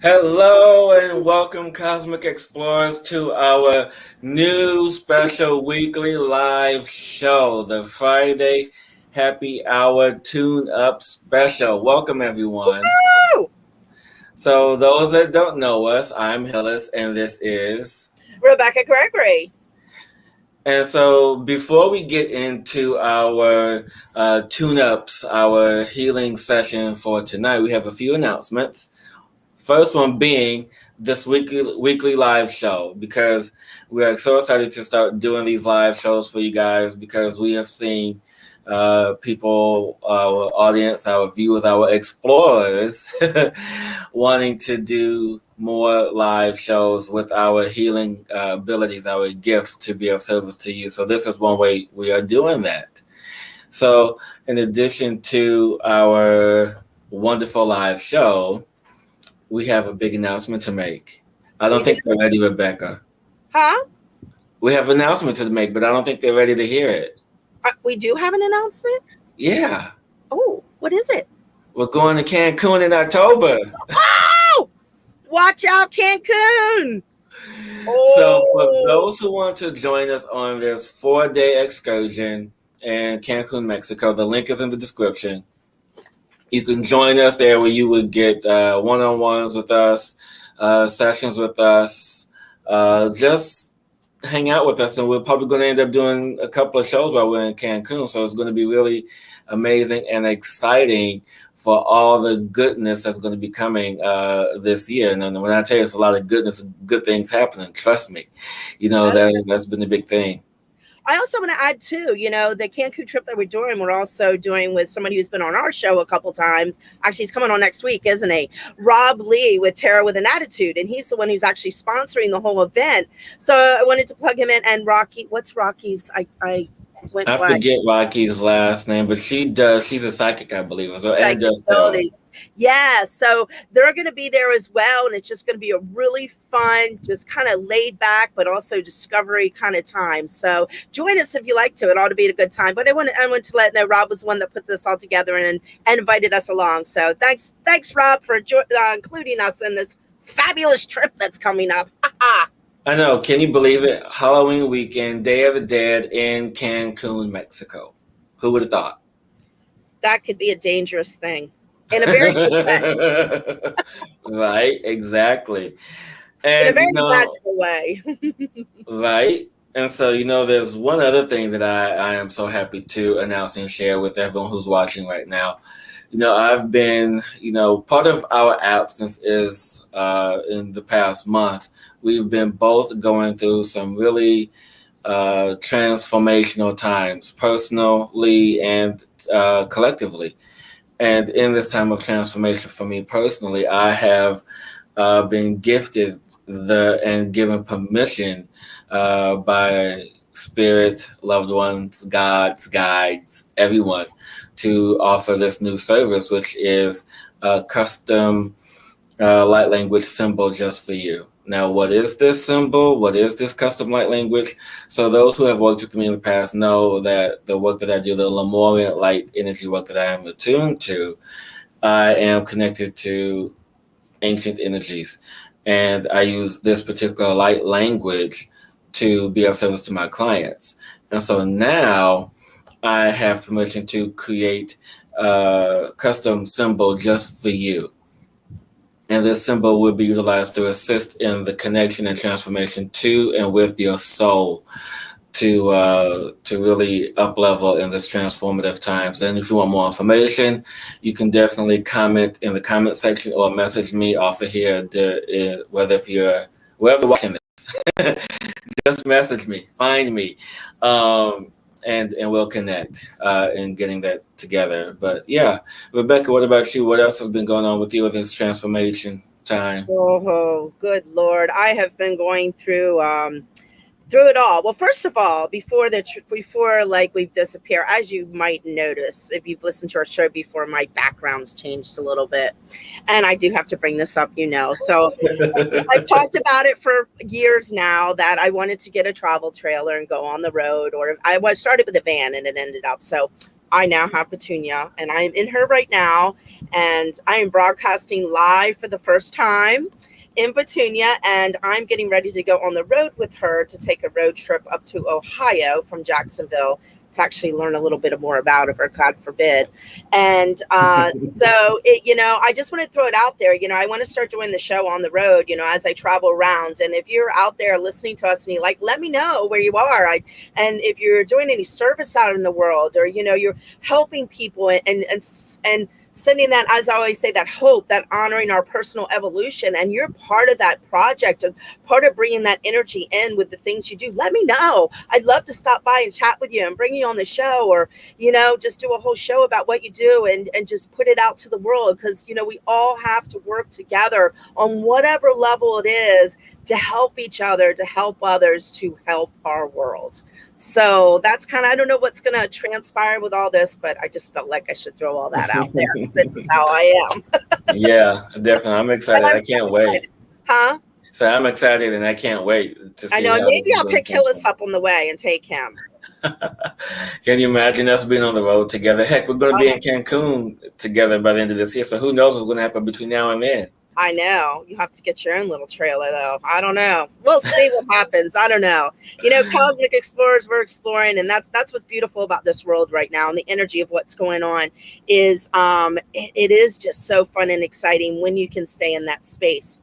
Hello and welcome, Cosmic Explorers, to our new special weekly live show, the Friday Happy Hour Tune Up Special. Welcome, everyone. Woo! So, those that don't know us, I'm Hillis, and this is. Rebecca Gregory. And so, before we get into our tune ups, our healing session for tonight, we have a few announcements. First one being this weekly live show, because we are so excited to start doing these live shows for you guys, because we have seen people, our audience, our viewers, our explorers wanting to do more live shows with our healing abilities, our gifts to be of service to you. So this is one way we are doing that. So in addition to our wonderful live show, we have a big announcement to make. I We don't do? think they're ready, Rebecca. Huh? We have an announcement to make, but I don't think they're ready to hear it. We do have an announcement? Yeah, Oh, what is it? we're going to Cancun in October. Oh! Watch out, Cancun! So, for Oh! those who want to join us on this 4-day excursion in Cancun, Mexico, the link is in the description. You can join us there where you would get one-on-ones with us, sessions with us, just hang out with us. And we're probably going to end up doing a couple of shows while we're in Cancun. So it's going to be really amazing and exciting for all the goodness that's going to be coming this year. And when I tell you it's a lot of goodness and good things happening, trust me, that's been a big thing. I also want to add too, the Cancun trip that we're doing, we're also doing with somebody who's been on our show a couple times. Actually, he's coming on next week, isn't he? Rob Lee with Tara with an Attitude, and he's the one who's actually sponsoring the whole event. So I wanted to plug him in. And Rocky, what's Rocky's? I went I blank. forget Rocky's last name, but she's a psychic, I believe, so, and Psychic does tarot. ability. Yeah, so they're going to be there as well, and it's just going to be a really fun, just kind of laid back, but also discovery kind of time. So join us if you like to. It ought to be a good time. But I want to let know Rob was the one that put this all together and invited us along. So thanks, Rob, for including us in this fabulous trip that's coming up. I know. Can you believe it? Halloween weekend, Day of the Dead in Cancun, Mexico. Who would have thought? That could be a dangerous thing in a very good way. Right, exactly. In a And very magical way. right. And so, there's one other thing that I am so happy to announce and share with everyone who's watching right now. I've been, part of our absence is in the past month, we've been both going through some really transformational times, personally and collectively. And in this time of transformation for me personally, I have been gifted and given permission by spirit, loved ones, gods, guides, everyone, to offer this new service, which is a custom light language symbol just for you. Now, what is this symbol? What is this custom light language? So those who have worked with me in the past know that the work that I do, the Lemurian light energy work that I am attuned to, I am connected to ancient energies. And I use this particular light language to be of service to my clients. And so now I have permission to create a custom symbol just for you. And this symbol will be utilized to assist in the connection and transformation to and with your soul to really up level in this transformative times. And if you want more information, you can definitely comment in the comment section or message me off of here. If you're wherever you're watching this, just message me, find me, and we'll connect in getting that together. But yeah, Rebecca, what about you? What else has been going on with you with this transformation time? Oh, good Lord. I have been going through it all. Well, first of all, before like we disappear, as you might notice if you've listened to our show before, my background's changed a little bit, and I do have to bring this up. So I've talked about it for years now that I wanted to get a travel trailer and go on the road, or I was started with a van and it ended up so. I now have Petunia, and I'm in her right now, And I am broadcasting live for the first time in Petunia, and I'm getting ready to go on the road with her to take a road trip up to Ohio from Jacksonville to actually learn a little bit more about her, God forbid. And I just want to throw it out there. I want to start doing the show on the road, as I travel around. And if you're out there listening to us and you like, let me know where you are. And if you're doing any service out in the world, or, you're helping people and sending that, as I always say, that hope, that honoring our personal evolution, and you're part of that project and part of bringing that energy in with the things you do, let me know. I'd love to stop by and chat with you and bring you on the show, or, just do a whole show about what you do and just put it out to the world. Because, we all have to work together on whatever level it is to help each other, to help others, to help our world. So that's kind of, I don't know what's going to transpire with all this, but I just felt like I should throw all that out there. This is how I am. Yeah, definitely. I'm But excited. I'm I so can't excited. wait. Huh? So I'm excited and I can't wait to I see know. And how this maybe is I'll going to pick Hillis transform. up on the way and take him. Can you imagine us being on the road together? Heck, we're going to Oh be my, in Cancun together by the end of this year. So who knows what's going to happen between now and then? I know. You have to get your own little trailer, though. I don't know. We'll see what happens. I don't know. Cosmic explorers, we're exploring, and that's what's beautiful about this world right now, and the energy of what's going on is it is just so fun and exciting when you can stay in that space.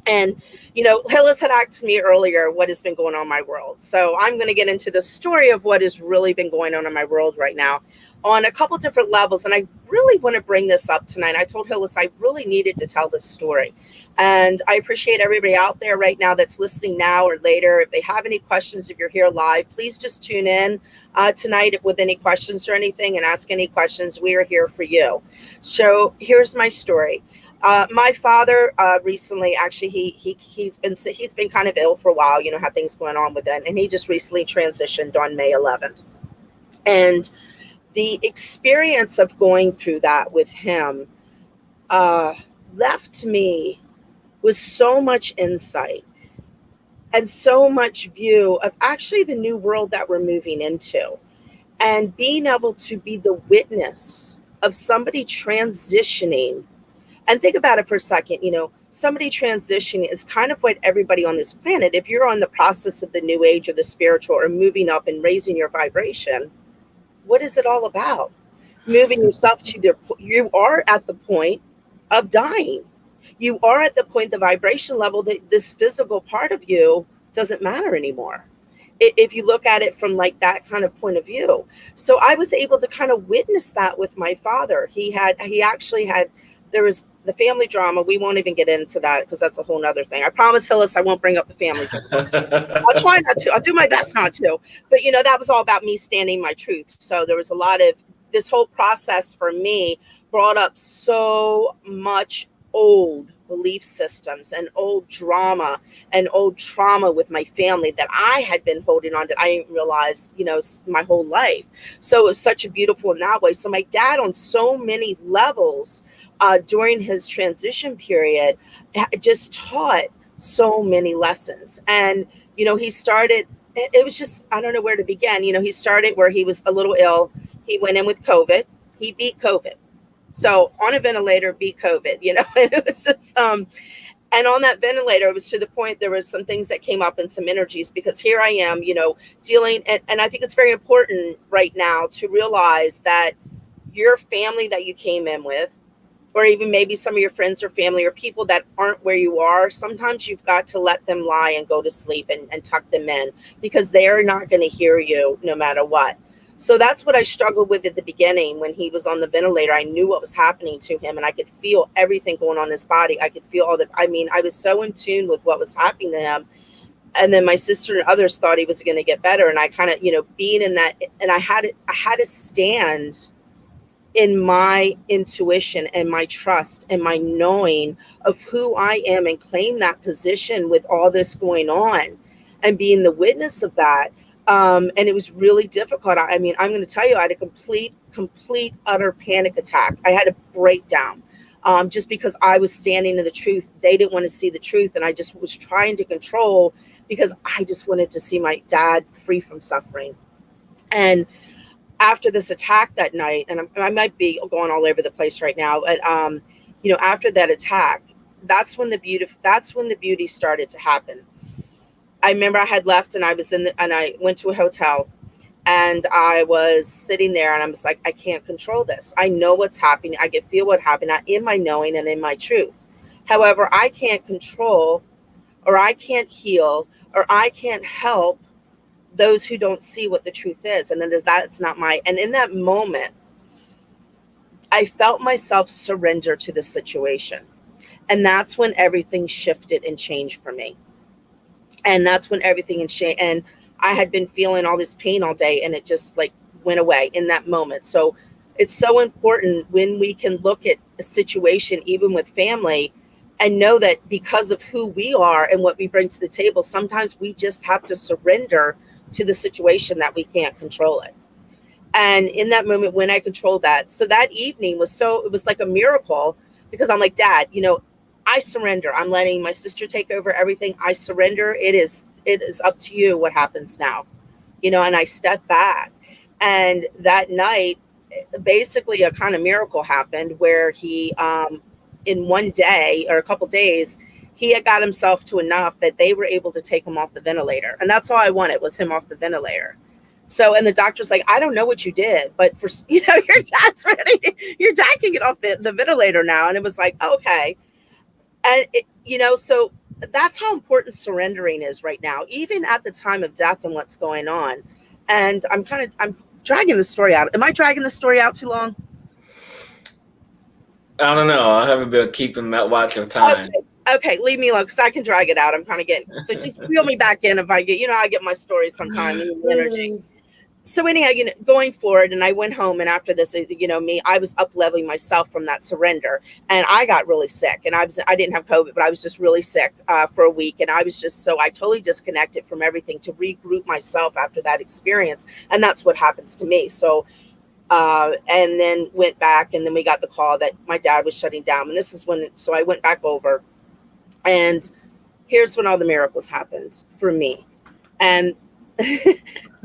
And, Hillis had asked me earlier what has been going on in my world. So I'm going to get into the story of what has really been going on in my world right now on a couple different levels. And I really want to bring this up tonight. I told Hillis I really needed to tell this story. And I appreciate everybody out there right now that's listening now or later. If they have any questions, if you're here live, please just tune in tonight with any questions or anything and ask any questions. We are here for you. So here's my story. My father recently, actually, he's been kind of ill for a while. Had things going on with it, and he just recently transitioned on May 11th. And the experience of going through that with him left me with so much insight and so much view of actually the new world that we're moving into, and being able to be the witness of somebody transitioning. And think about it for a second, somebody transitioning is kind of what everybody on this planet, if you're on the process of the new age or the spiritual or moving up and raising your vibration, what is it all about? Moving yourself you are at the point of dying. You are at the point, the vibration level, that this physical part of you doesn't matter anymore. If you look at it from like that kind of point of view. So I was able to kind of witness that with my father. He actually had, there was the family drama. We won't even get into that because that's a whole nother thing. I promise, Hillis, I won't bring up the family drama. I'll try not to. I'll do my best not to. But, that was all about me standing my truth. So there was a lot of, this whole process for me brought up so much old belief systems and old drama and old trauma with my family that I had been holding on to. I didn't realize, my whole life. So it was such a beautiful in that way. So my dad, on so many levels, during his transition period, just taught so many lessons. And, he started, it was just, I don't know where to begin. He started where he was a little ill. He went in with COVID. He beat COVID. So on a ventilator, beat COVID, and it was just, and on that ventilator, it was to the point, there was some things that came up and some energies, because here I am, dealing. And I think it's very important right now to realize that your family that you came in with, or even maybe some of your friends or family or people that aren't where you are, sometimes you've got to let them lie and go to sleep and tuck them in, because they are not going to hear you no matter what. So that's what I struggled with at the beginning. When he was on the ventilator, I knew what was happening to him, and I could feel everything going on in his body. I could feel I was so in tune with what was happening to him. And then my sister and others thought he was going to get better. And I kind of, being in that, and I had to stand in my intuition and my trust and my knowing of who I am, and claim that position with all this going on and being the witness of that. And it was really difficult. I'm going to tell you, I had a complete, utter panic attack. I had a breakdown, just because I was standing in the truth. They didn't want to see the truth. And I just was trying to control, because I just wanted to see my dad free from suffering. And after this attack that night, and I might be going all over the place right now, but after that attack, that's when the beauty started to happen. I remember I had left, and and I went to a hotel, and I was sitting there, and I was like, I can't control this. I know what's happening. I can feel what happened in my knowing and in my truth. However, I can't control, or I can't heal, or I can't help those who don't see what the truth is. And then there's that, it's not my, and in that moment, I felt myself surrender to the situation. And that's when everything shifted and changed for me. And that's when everything changed. And I had been feeling all this pain all day, and it just like went away in that moment. So it's so important when we can look at a situation, even with family, and know that because of who we are and what we bring to the table, sometimes we just have to surrender to the situation, that we can't control it. And in that moment, when I controlled that, so that evening it was like a miracle, because I'm like, Dad, I surrender. I'm letting my sister take over everything. I surrender. It is up to you what happens now, and I step back. And that night, basically a kind of miracle happened, where he, in one day or a couple days, he had got himself to enough that they were able to take him off the ventilator. And that's all I wanted, was him off the ventilator. So, and the doctor's like, I don't know what you did, but your dad's ready. Your dad can get off the ventilator now. And it was like, okay. And, so that's how important surrendering is right now, even at the time of death and what's going on. And I'm dragging the story out. Am I dragging the story out too long? I don't know. I haven't been keeping that watch of time. Okay, leave me alone, because I can drag it out. I'm kind of getting, so just reel me back in if I get, I get my stories sometime and the energy. So anyhow, going forward, and I went home, and after this, I was up leveling myself from that surrender, and I got really sick, and I didn't have COVID, but I was just really sick for a week, and I totally disconnected from everything to regroup myself after that experience, and that's what happens to me. So, and then went back, and then we got the call that my dad was shutting down, and this is when, so I went back over, and here's when all the miracles happened for me, and.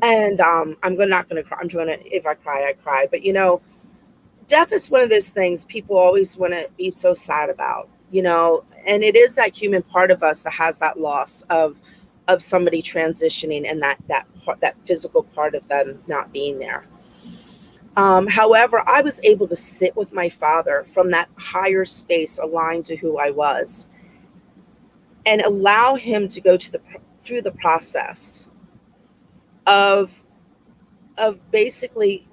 And I'm not going to cry. If I cry, I cry. But, death is one of those things people always want to be so sad about, and it is that human part of us that has that loss of somebody transitioning, and that physical part of them not being there. However, I was able to sit with my father from that higher space, aligned to who I was, and allow him to go through the process of basically,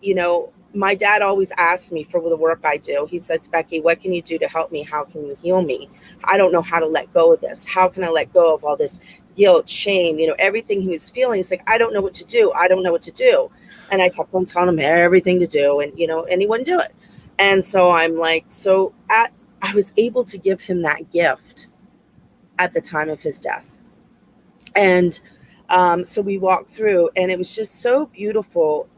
my dad always asked me for the work I do. He says, Becky, what can you do to help me? How can you heal me? I don't know how to let go of this. How can I let go of all this guilt, shame, everything he was feeling? He's like, I don't know what to do. I don't know what to do. And I kept on telling him everything to do, and, and he wouldn't do it. And so I'm like, I was able to give him that gift at the time of his death. And so we walked through, and it was just so beautiful.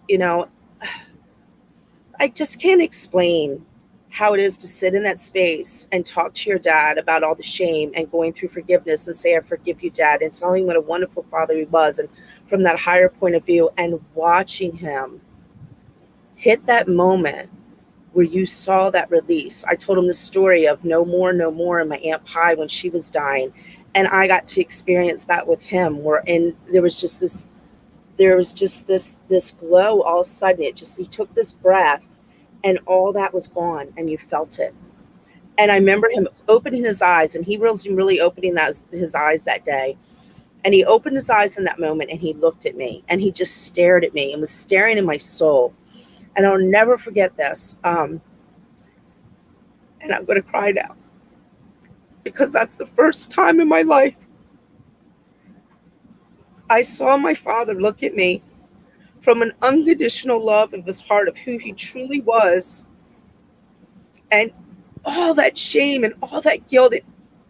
I just can't explain how it is to sit in that space and talk to your dad about all the shame, and going through forgiveness, and say, I forgive you, Dad, and telling him what a wonderful father he was, and from that higher point of view, and watching him hit that moment where you saw that release. I told him the story of no more, and my Aunt Pie when she was dying. And I got to experience that with him, there was just this glow all of a sudden. He took this breath, and all that was gone, and you felt it. And I remember him opening his eyes, and he was really opening his eyes that day. And he opened his eyes in that moment, and he looked at me, and he just stared at me and was staring in my soul. And I'll never forget this. And I'm going to cry now, because that's the first time in my life I saw my father look at me from an unconditional love of his heart, of who he truly was. And all that shame and all that guilt and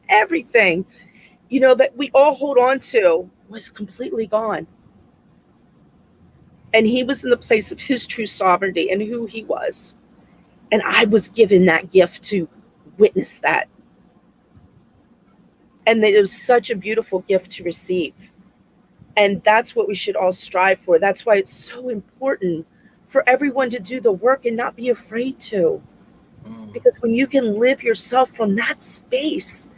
everything, that we all hold on to, was completely gone. And he was in the place of his true sovereignty and who he was. And I was given that gift to witness that. And it was such a beautiful gift to receive. And that's what we should all strive for. That's why it's so important for everyone to do the work and not be afraid to. Mm. Because when you can live yourself from that space,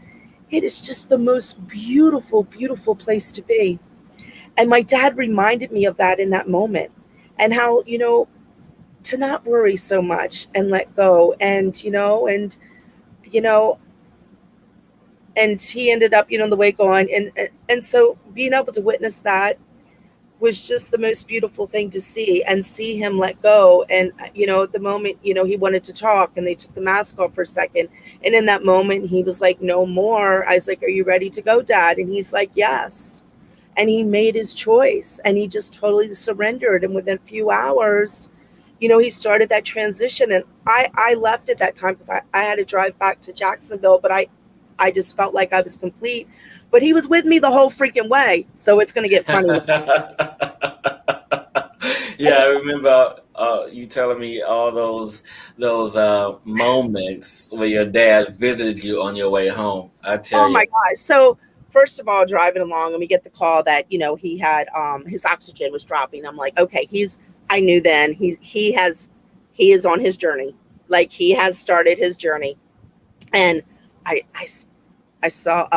it is just the most beautiful, beautiful place to be. And my dad reminded me of that in that moment, and how, to not worry so much and let go. And, you know, and he ended up, the way going. And so being able to witness that was just the most beautiful thing to see, and see him let go. And, at the moment, he wanted to talk, and they took the mask off for a second. And in that moment, he was like, no more. I was like, are you ready to go, Dad? And he's like, yes. And he made his choice, and he just totally surrendered. And within a few hours, he started that transition. And I left at that time because I had to drive back to Jacksonville, but I just felt like I was complete. But he was with me the whole freaking way. So it's going to get funny. Yeah, I remember you telling me all those moments where your dad visited you on your way home. I tell Oh you. my gosh. So first of all, driving along, and we get the call that, he had his oxygen was dropping. I'm like, okay, I knew then he is on his journey. Like, he has started his journey. And I saw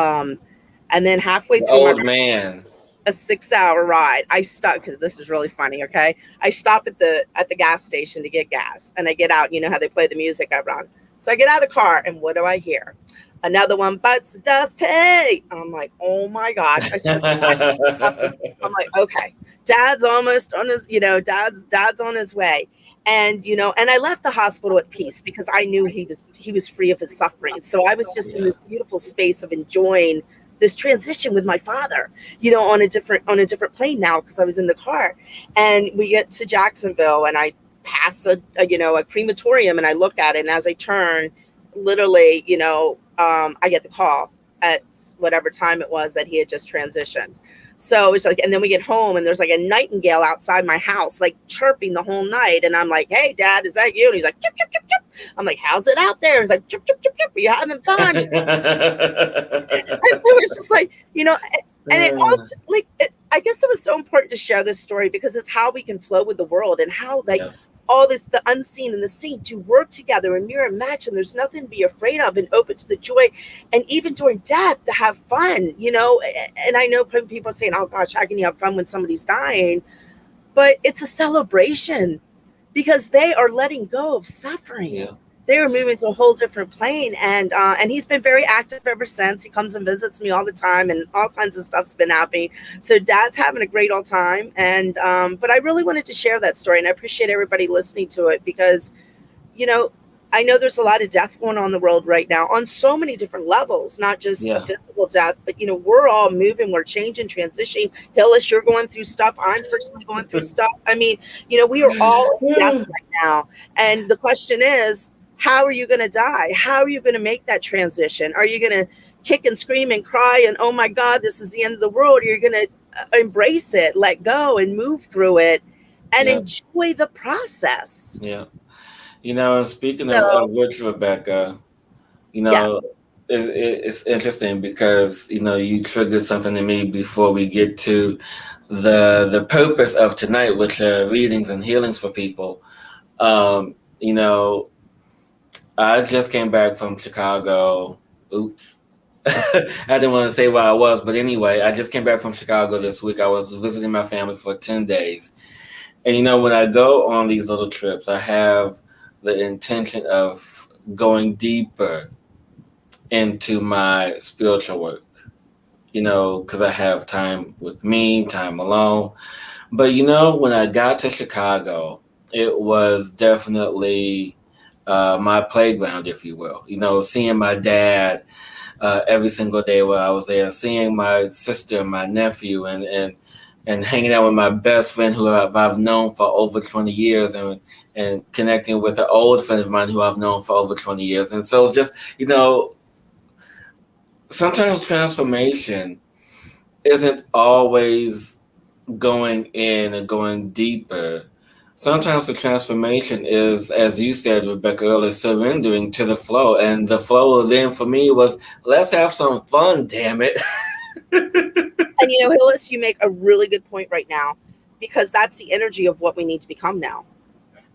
and then halfway The through my old man. a 6 hour ride, I stopped, because this is really funny. Okay, I stop at the gas station to get gas, and I get out. You know how they play the music I run. So I get out of the car, and what do I hear? Another one bites the dust. Hey, I'm like, oh my gosh! I start cracking up. I'm like, okay, Dad's almost on his. Dad's on his way. And, and I left the hospital at peace, because I knew he was free of his suffering. So I was just in Yeah. this beautiful space of enjoying this transition with my father, on a different plane now, because I was in the car. And we get to Jacksonville, and I pass a crematorium, and I look at it, and as I turn, literally, I get the call at whatever time it was that he had just transitioned. So it's like, and then we get home, and there's like a nightingale outside my house, like chirping the whole night. And I'm like, hey, Dad, is that you? And he's like, chip, chip, chip, chip. I'm like, how's it out there? He's like, chip, chip, chip, chip. Are you having fun? And so it's just like, and it also, like, I guess it was so important to share this story, because it's how we can flow with the world, and how, like, Yeah. all this, the unseen and the seen, to work together and mirror and match. And there's nothing to be afraid of, and open to the joy. And even during death, to have fun, and I know people are saying, oh gosh, how can you have fun when somebody's dying? But it's a celebration, because they are letting go of suffering. Yeah. They are moving to a whole different plane. And he's been very active ever since. He comes and visits me all the time, and all kinds of stuff's been happening. So Dad's having a great old time. And but I really wanted to share that story, and I appreciate everybody listening to it, because you know I know there's a lot of death going on in the world right now, on so many different levels, not just Yeah. physical death, but we're all moving, we're changing, transitioning. Hillis, you're going through stuff. I'm personally going through stuff. I mean, we are all in death right now. And the question is, how are you going to die? How are you going to make that transition? Are you going to kick and scream and cry and, oh my God, this is the end of the world? Or you're going to embrace it, let go, and move through it, and Yeah. enjoy the process. Yeah. And speaking of So, which, Rebecca, you yes. know, it's interesting because you triggered something in me before we get to the purpose of tonight, which are readings and healings for people. Um, you know, I just came back from Chicago. Oops. I didn't want to say where I was, but anyway, I just came back from Chicago this week. I was visiting my family for 10 days. And when I go on these little trips, I have the intention of going deeper into my spiritual work, because I have time with me, time alone. But when I got to Chicago, it was definitely my playground, if you will. Seeing my dad every single day while I was there, seeing my sister, my nephew, and hanging out with my best friend who I've known for over 20 years, and connecting with an old friend of mine who I've known for over 20 years. And so just, sometimes transformation isn't always going in and going deeper. Sometimes the transformation is, as you said, Rebecca, earlier, surrendering to the flow. And the flow then for me was, let's have some fun, damn it. And Hillis, you make a really good point right now, because that's the energy of what we need to become now.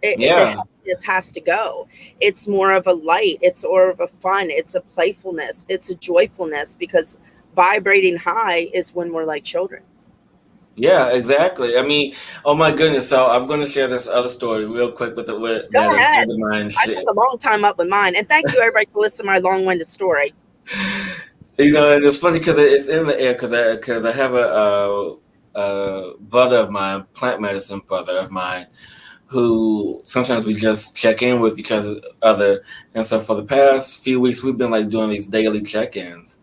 The Yeah. heaviness has to go. It's more of a light. It's more of a fun. It's a playfulness. It's a joyfulness because vibrating high is when we're like children. Yeah, exactly. I mean, oh my goodness. So I'm going to share this other story real quick Go that a ahead. friend of mine I took shared. a long time up with mine. And thank you, everybody, for listening to my long winded story. And it's funny because it's in the air because I have a brother of mine, plant medicine brother of mine, who sometimes we just check in with each other. And so for the past few weeks, we've been like doing these daily check-ins.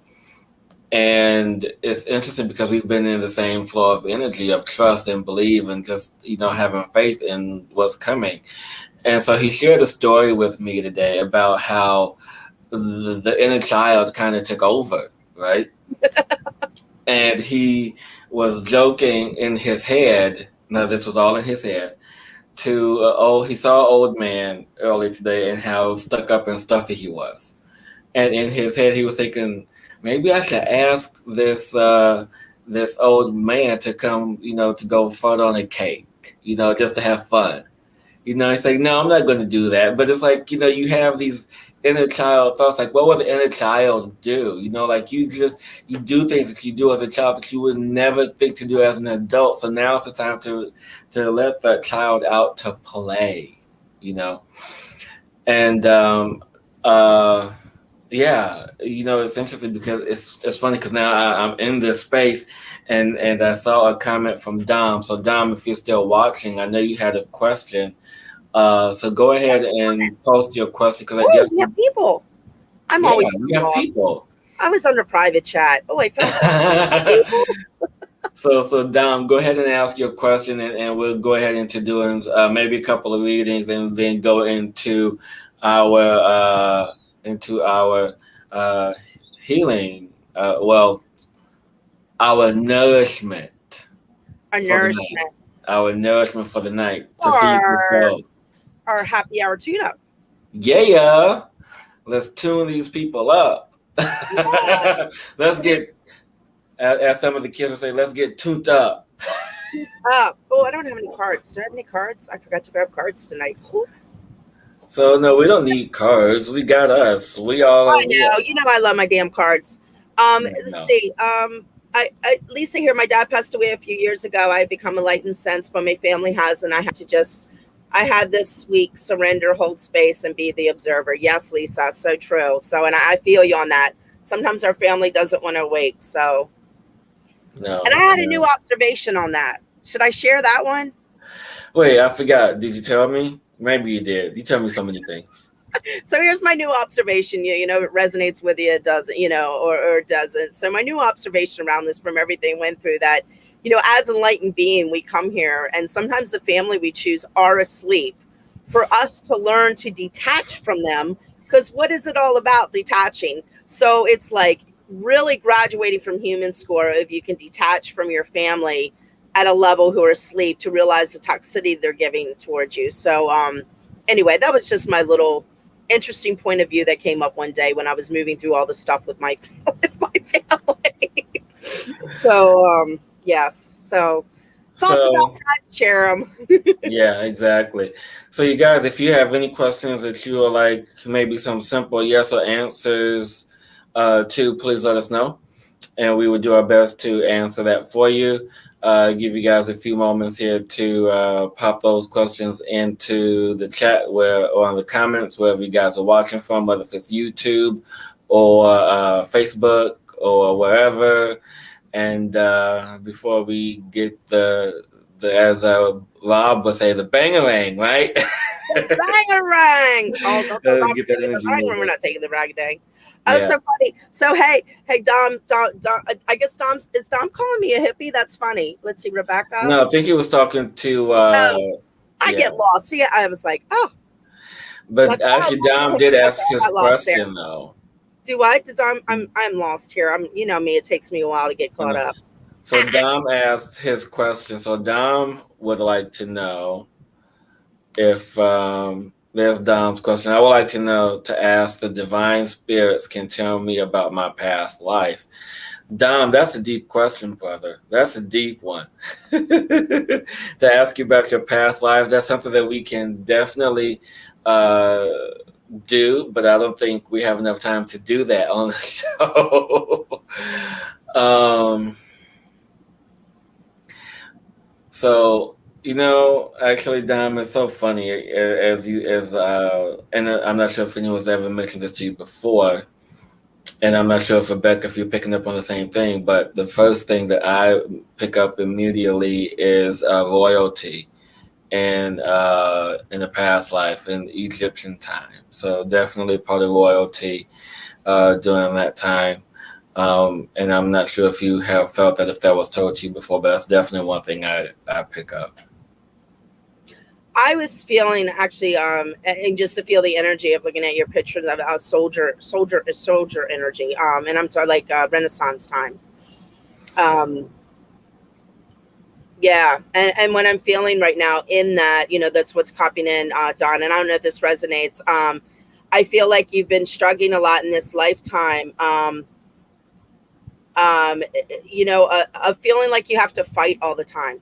And it's interesting because we've been in the same flow of energy of trust and believe and just, having faith in what's coming. And so he shared a story with me today about how the inner child kind of took over, right? And he was joking in his head. Now, this was all in his head. He saw an old man earlier today and how stuck up and stuffy he was. And in his head, he was thinking, maybe I should ask this old man to come, to go front on a cake, just to have fun. It's like, no, I'm not going to do that. But it's like, you have these inner child thoughts, like, what would the inner child do? Like you do things that you do as a child that you would never think to do as an adult. So now it's the time to let that child out to play, you know. And uh, yeah, it's interesting because it's funny because now I'm in this space, and I saw a comment from Dom. So Dom, if you're still watching, I know you had a question. So go ahead and post your question because I Oh, guess we have people. I'm yeah, always we so have lost. people. I was under private chat. Oh, I found people. So Dom, go ahead and ask your question, and we'll go ahead into doing maybe a couple of readings, and then go our uh, into our uh, healing. Well, our nourishment Our for the night. nourishment. Our nourishment for the night to feed the Our soul. our happy hour tune up. Yeah, let's tune these people up. Yes. Let's get, as some of the kids would say, let's get tuned up. Oh, I don't have any cards. Do I have any cards? I forgot to grab cards tonight. Whew. So no, we don't need cards. We got us. I We know. You know I love my damn cards. Let's no. see. Lisa here. My dad passed away a few years ago. I had become enlightened since, but my family has, and I had to just. I had this week surrender, hold space, and be the observer. Yes, Lisa, so true. So, and I feel you on that. Sometimes our family doesn't want to wake. So, and I No, had a new no. observation on that. Should I share that one? Wait, I forgot. Did you tell me? Maybe you did. You tell me so many things. So here's my new observation. You know, it resonates with you, it doesn't, or it doesn't. So my new observation around this from everything went through that, as enlightened being, we come here and sometimes the family we choose are asleep for us to learn to detach from them. Because what is it all about detaching? So it's like really graduating from human score if you can detach from your family at a level who are asleep to realize the toxicity they're giving towards you. So anyway, that was just my little interesting point of view that came up one day when I was moving through all the stuff with my with my family. So yes, so thoughts about So that, share them. yeah, exactly. So you guys, if you have any questions that you are like maybe some simple yes or answers to, please let us know, and we will do our best to answer that for you. Give you guys a few moments here to pop those questions into the chat or on the comments wherever you guys are watching from, whether it's YouTube or Facebook or wherever. And before we get the as Rob would say, the bangerang, right? Bangarang! Oh, don't tell Dom Get we're that taking the energy rang when we're moving. not taking the rag dang. Oh, Yeah. so funny. So hey, Dom. I guess is Dom calling me a hippie? That's funny. Let's see, Rebecca. No, I think he was talking to Oh, I yeah. get lost. See, I was like, oh, But like oh, actually, Dom okay, did ask I his got lost there. question though. Do I? Did I'm lost here. Me. It takes me a while to get I caught know. up. So Dom asked his question. So Dom would like to know if there's Dom's question. I would like to ask the divine spirits can tell me about my past life. Dom, that's a deep question, brother. That's a deep one. To ask you about your past life, that's something that we can definitely uh, do, but I don't think we have enough time to do that on the show. um, so actually, Dom, it's so funny and I'm not sure if anyone's ever mentioned this to you before, and I'm not sure if you're picking up on the same thing, but the first thing that I pick up immediately is royalty and in a past life in Egyptian time. So definitely part of royalty during that time. And I'm not sure if you have felt that if that was told to you before, but that's definitely one thing I pick up. I was feeling actually, and just to feel the energy of looking at your pictures of a soldier energy, and I'm sorry, like Renaissance time. Um, yeah, and what I'm feeling right now in that, that's what's popping in, Don. And I don't know if this resonates. I feel like you've been struggling a lot in this lifetime. A feeling like you have to fight all the time,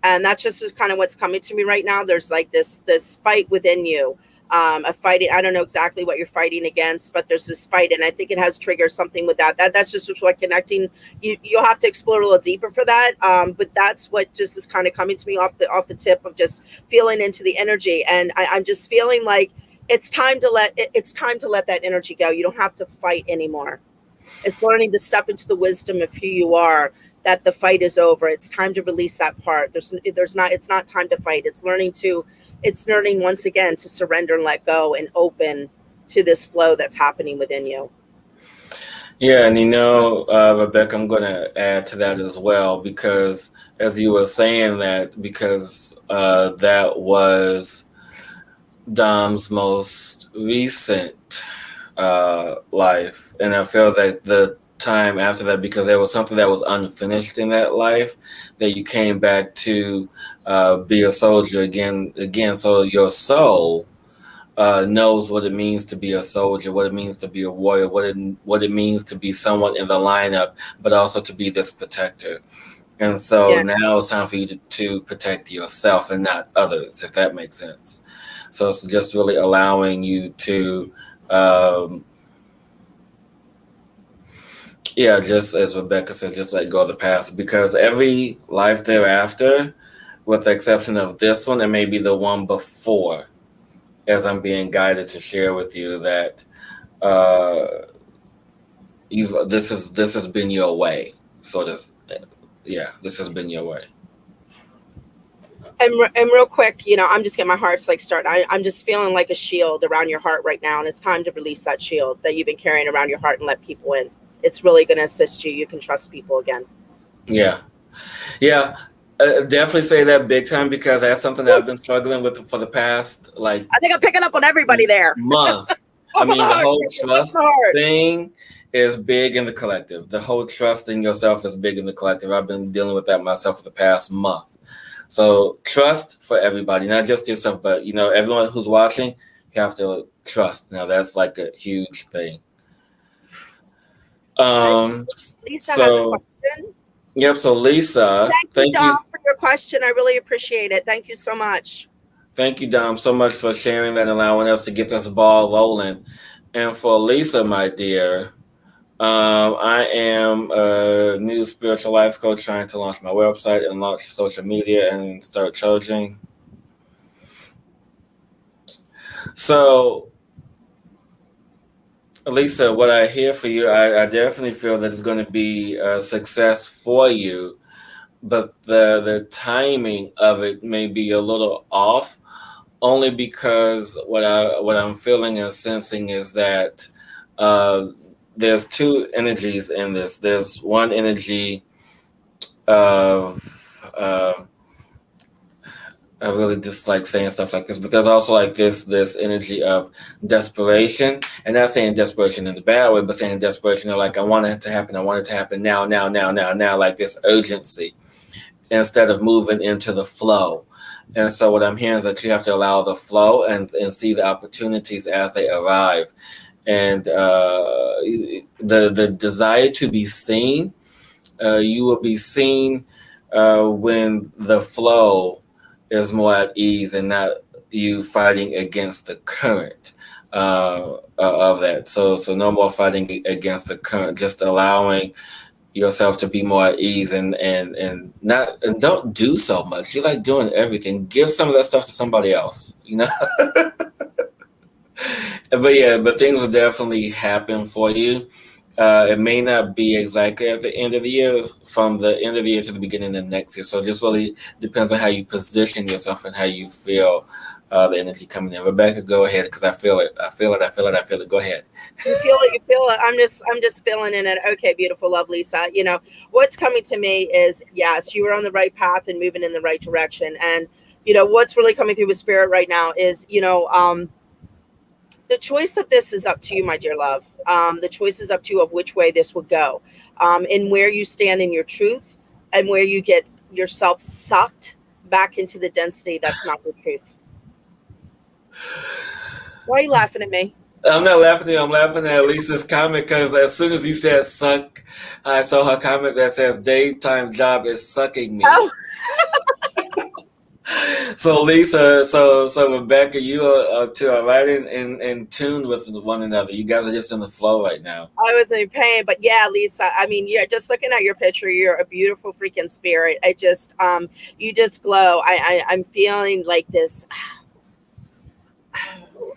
and that's just is kind of what's coming to me right now. There's like this fight within you, a fighting. I don't know exactly what you're fighting against, but there's this fight, and I think it has triggered something with that's just what connecting. You'll have to explore a little deeper for that, but that's what just is kind of coming to me off the tip of just feeling into the energy, and I'm just feeling like it's time to let that energy go. You don't have to fight anymore. It's learning to step into the wisdom of who you are, that the fight is over. It's time to release that part. It's not time to fight. It's learning once again to surrender and let go and open to this flow that's happening within you. Yeah, and Rebecca, I'm going to add to that as well because as you were saying that, because that was Dom's most recent life, and I feel that the time after that, because there was something that was unfinished in that life, that you came back to be a soldier again. So your soul knows what it means to be a soldier, what it means to be a warrior, what it means to be someone in the lineup, but also to be this protector. And so Yeah. now it's time for you to protect yourself and not others, if that makes sense. So it's just really allowing you to, um, yeah, just as Rebecca said, just let go of the past because every life thereafter, with the exception of this one and maybe the one before, as I'm being guided to share with you that uh, you've this has been your way, sort of. Yeah, this has been your way. And real quick, I'm just getting my heart's like starting. I'm just feeling like a shield around your heart right now, and it's time to release that shield that you've been carrying around your heart and let people in. It's really going to assist you. You can trust people again. Yeah, yeah, definitely say that big time because that's something that I've been struggling with for the past like I think I'm picking up on everybody there. month. Oh I my mean, the heart, whole my trust heart. thing is big in the collective. The whole trust in yourself is big in the collective. I've been dealing with that myself for the past month. So trust for everybody, not just yourself, but everyone who's watching, you have to trust. Now that's like a huge thing. I, Um, Lisa has a so question. yep. So Lisa, Thank you, Dom, for your question. I really appreciate it. Thank you so much. thank you, Dom, so much for sharing that and allowing us to get this ball rolling. And for Lisa, my dear, I am a new spiritual life coach trying to launch my website and launch social media and start charging. So, Lisa, what I hear for you, I definitely feel that it's going to be a success for you, but the timing of it may be a little off, only because what I'm feeling and sensing is that uh, there's two energies in this. There's one energy of I really dislike saying stuff like this, but there's also like this energy of desperation, and not saying desperation in the bad way, but saying desperation of like I want it to happen, I want it to happen now, now, now, now, now, like this urgency instead of moving into the flow. And so what I'm hearing is that you have to allow the flow and see the opportunities as they arrive. And the desire to be seen. You will be seen when the flow is more at ease and not you fighting against the current of that. So no more fighting against the current. Just allowing yourself to be more at ease and not and don't do so much. You like doing everything. Give some of that stuff to somebody else. You know. But yeah, but things will definitely happen for you. It may not be exactly at the end of the year, from the end of the year to the beginning of next year. So it just really depends on how you position yourself and how you feel the energy coming in. Rebecca, go ahead because I feel it. I feel it. I feel it. I feel it. Go ahead. You feel it. You feel it. I'm just feeling in it. Okay, beautiful, love, Lisa. What's coming to me is yes, you are on the right path and moving in the right direction. And what's really coming through with spirit right now is the choice of this is up to you, my dear love. The choice is up to you of which way this will go, and where you stand in your truth, and where you get yourself sucked back into the density that's not the truth. Why are you laughing at me? I'm not laughing at you. I'm laughing at Lisa's comment because as soon as you said suck, I saw her comment that says daytime job is sucking me. Oh, So Lisa, so Rebecca, you are two are right in tune with one another. You guys are just in the flow right now. I was in pain, but yeah, Lisa. I mean, yeah, just looking at your picture, you're a beautiful freaking spirit. You just glow. I'm feeling like this.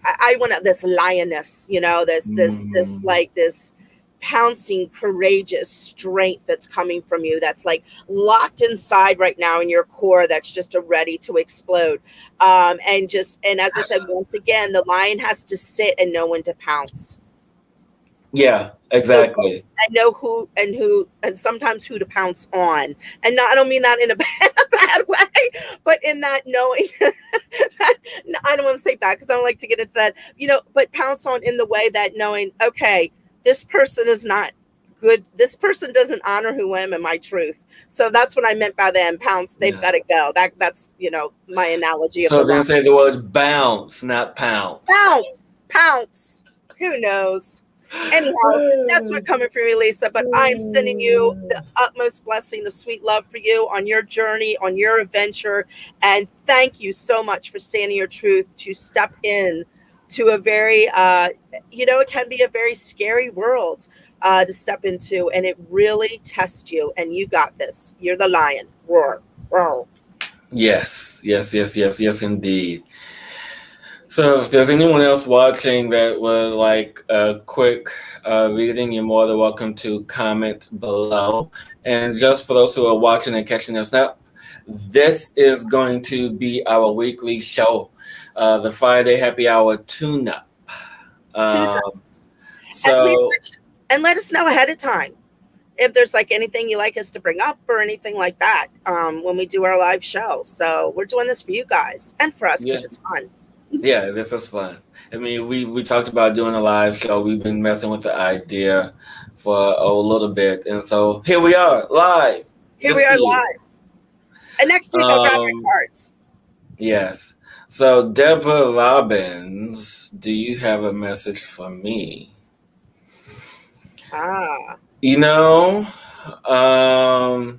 I want this lioness, this Mm, like this pouncing, courageous strength that's coming from you. That's like locked inside right now in your core. That's just ready to explode. And as I said, once again, the lion has to sit and know when to pounce. yeah, So exactly. I know who and sometimes who to pounce on. And not, I don't mean that in a bad way, but in that knowing that, I don't want to say bad because I don't like to get into that, but pounce on in the way that knowing, okay, this person is not good. This person doesn't honor who I am and my truth. So that's what I meant by them pounce. They've Yeah. got to go. That's my analogy of So the then line. say the word bounce, not pounce. Pounce, pounce. Who knows? Anyhow, that's what coming from you, Lisa. But I'm sending you the utmost blessing, the sweet love for you on your journey, on your adventure. And thank you so much for standing your truth to step in to a very, it can be a very scary world to step into. And it really tests you. And you got this. You're the lion. Roar, roar. Yes, yes, yes, yes, yes, indeed. So, if there's anyone else watching that would like a quick reading, you're more than welcome to comment below. And just for those who are watching and catching us up, this is going to be our weekly show, the Friday Happy Hour Tune Up. Um, And so, research and let us know ahead of time if there's like anything you like us to bring up or anything like that when we do our live show. So we're doing this for you guys and for us yeah, because it's fun. yeah, this is fun. I mean, we talked about doing a live show. We've been messing with the idea for a little bit, and so here we are live, Here we just for are you. live. And next week I'll grab my Um, cards. yes. So, Deborah Robbins, do you have a message for me? Ah. You know, um,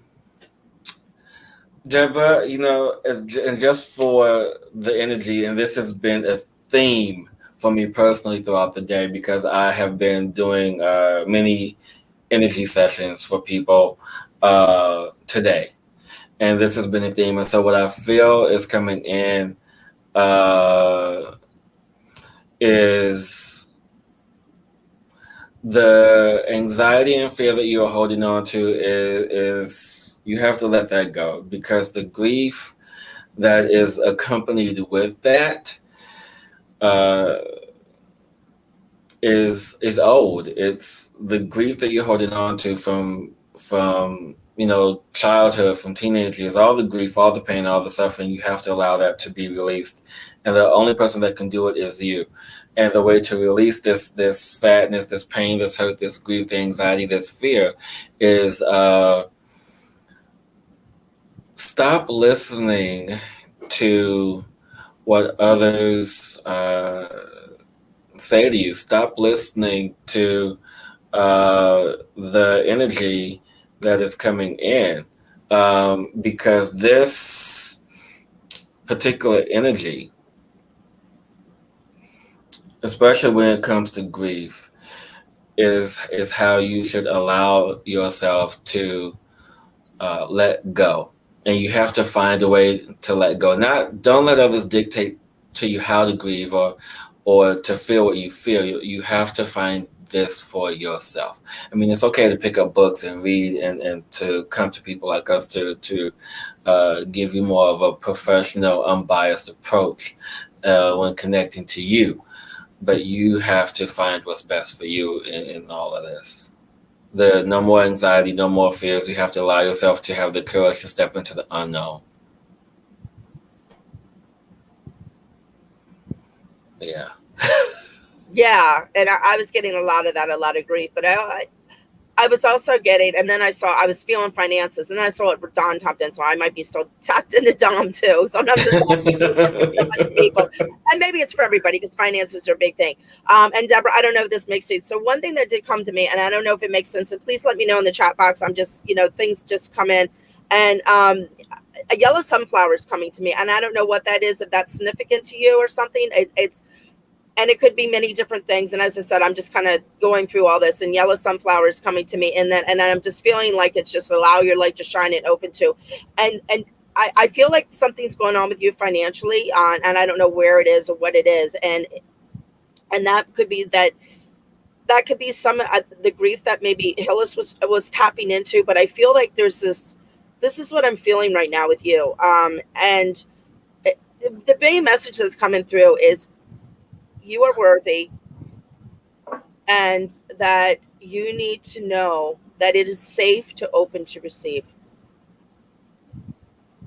Deborah, and just for the energy, and this has been a theme for me personally throughout the day because I have been doing many energy sessions for people today. And this has been a theme. And so, what I feel is coming in uh, is the anxiety and fear that you're holding on to is you have to let that go because the grief that is accompanied with that uh, is old. It's the grief that you're holding on to from childhood, from teenage years, all the grief, all the pain, all the suffering. You have to allow that to be released, and the only person that can do it is you. And the way to release this sadness, this pain, this hurt, this grief, the anxiety, this fear, is stop listening to what others say to you. Stop listening to the energy that is coming in, because this particular energy, especially when it comes to grief, is how you should allow yourself to let go, and you have to find a way to let go. Not don't let others dictate to you how to grieve or to feel what you feel. You have to find this for yourself. I mean, it's okay to pick up books and read and to come to people like us to give you more of a professional, unbiased approach when connecting to you. But you have to find what's best for you in all of this. No more anxiety, no more fears. You have to allow yourself to have the courage to step into the unknown. Yeah. Yeah, and I was getting a lot of that, a lot of grief, but I was also getting, and then I was feeling finances, and then I saw it Don tapped in, so I might be still tapped into Dom too. Sometimes it's so many people, and maybe it's for everybody because finances are a big thing. And Deborah, I don't know if this makes sense. So one thing that did come to me, and I don't know if it makes sense, and please let me know in the chat box. I'm just, things just come in, and a yellow sunflower is coming to me, and I don't know what that is, if that's significant to you or something. And it could be many different things. And as I said, I'm just kind of going through all this, and yellow sunflower is coming to me. And then I'm just feeling like it's just allow your light to shine and open to. And I feel like something's going on with you financially, and I don't know where it is or what it is. And that could be that could be some the grief that maybe Hillis was tapping into. But I feel like this is what I'm feeling right now with you. And the main message that's coming through is, you are worthy, and that you need to know that it is safe to open to receive.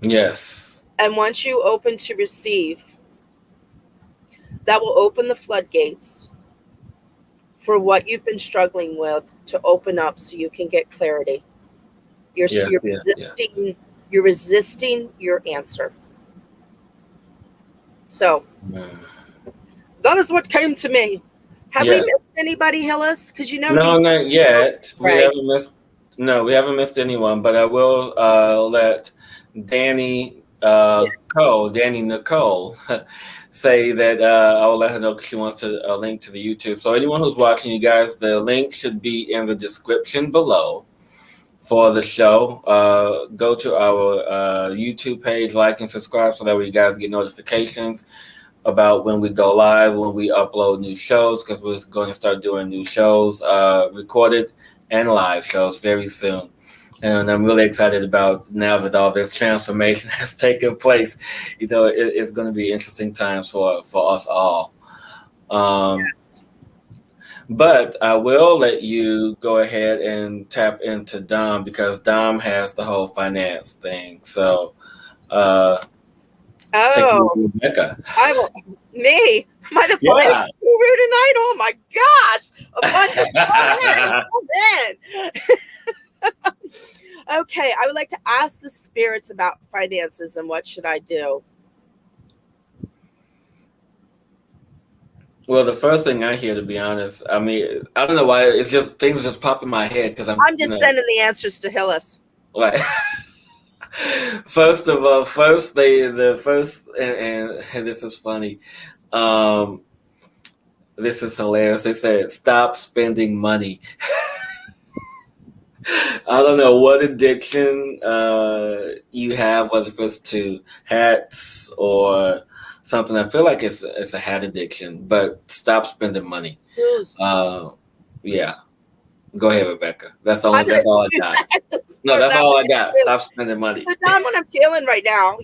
Yes. And once you open to receive, that will open the floodgates for what you've been struggling with to open up so you can get clarity. You're resisting. You're resisting your answer. So that is what came to me. Have we missed anybody, Hillis? Because no, not yet. Right. We haven't missed anyone. But I will let Danny Nicole, say that I will let her know because she wants to link to the YouTube. So anyone who's watching, you guys, the link should be in the description below for the show. Go to our YouTube page, like and subscribe so that way you guys get notifications about when we go live, when we upload new shows, because we're going to start doing new shows, recorded and live shows very soon. And I'm really excited about now that all this transformation has taken place. It's going to be interesting times for us all. Yes. But I will let you go ahead and tap into Dom because Dom has the whole finance thing. So, take it away, Rebecca. Me? Am I the finance guru tonight? Oh my gosh! Okay, I would like to ask the spirits about finances and what should I do. Well, the first thing I hear, to be honest, I mean, I don't know why it's just things just pop in my head because I'm just sending the answers to Hillis. Like, first of all, and this is funny. This is hilarious. They said, "Stop spending money." I don't know what addiction you have, whether it's to hats or something. I feel like it's a hat addiction, but stop spending money. Yeah. Go ahead, Rebecca. That's all I got. No, that's all I got. Stop spending money. But that's what I'm feeling right now.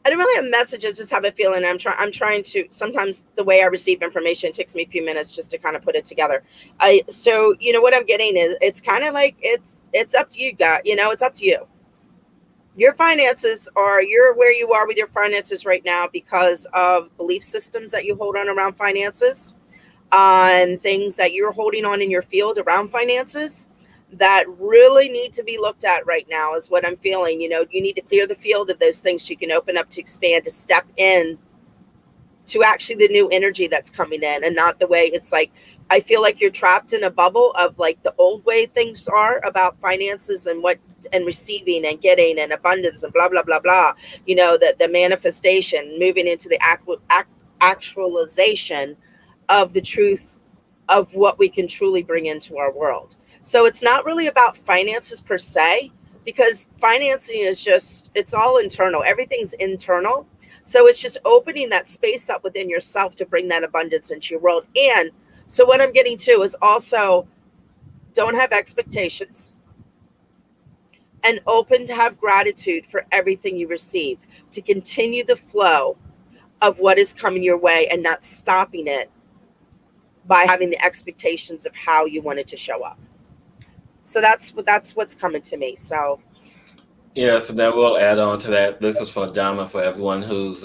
I don't really have messages, just have a feeling. I'm trying to, sometimes the way I receive information, it takes me a few minutes just to kind of put it together. So what I'm getting is, it's kind of like, it's up to you guys, it's up to you. Your finances you're where you are with your finances right now because of belief systems that you hold on around finances, on things that you're holding on in your field around finances that really need to be looked at right now is what I'm feeling. You need to clear the field of those things so you can open up to expand, to step in to actually the new energy that's coming in, and not the way it's like I feel like you're trapped in a bubble of like the old way things are about finances and what and receiving and getting and abundance and blah blah blah blah. The manifestation, moving into the actualization of the truth of what we can truly bring into our world. So it's not really about finances per se, because financing is just, it's all internal. Everything's internal. So it's just opening that space up within yourself to bring that abundance into your world. And so what I'm getting to is also don't have expectations and open to have gratitude for everything you receive, to continue the flow of what is coming your way and not stopping it by having the expectations of how you want it to show up. So that's what's coming to me. So Yeah, so that will add on to that. This is for Dama, for everyone who's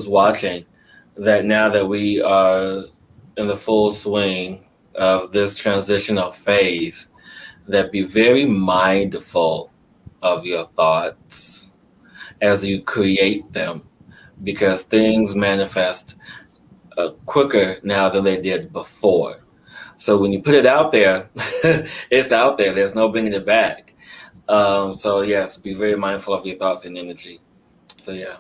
watching. That now that we are in the full swing of this transitional phase, that be very mindful of your thoughts as you create them, because things manifest quicker now than they did before. So when you put it out there, it's out there. There's no bringing it back. So yes, be very mindful of your thoughts and energy. So yeah.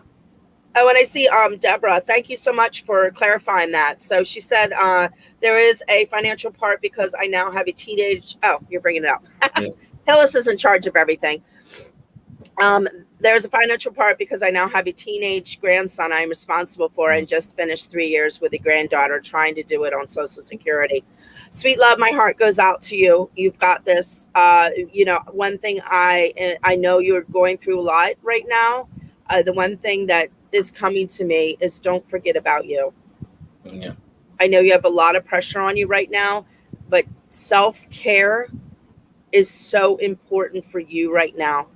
oh, and I see Deborah, thank you so much for clarifying that. So she said there is a financial part because I now have a teenage. Oh, you're bringing it up. Yeah. Hillis is in charge of everything. There's a financial part because I now have a teenage grandson I'm responsible for, and just finished 3 years with a granddaughter trying to do it on Social Security. Sweet love, my heart goes out to you. You've got this. One thing I know you're going through a lot right now. The one thing that is coming to me is don't forget about you. Yeah. I know you have a lot of pressure on you right now, but self-care is so important for you right now.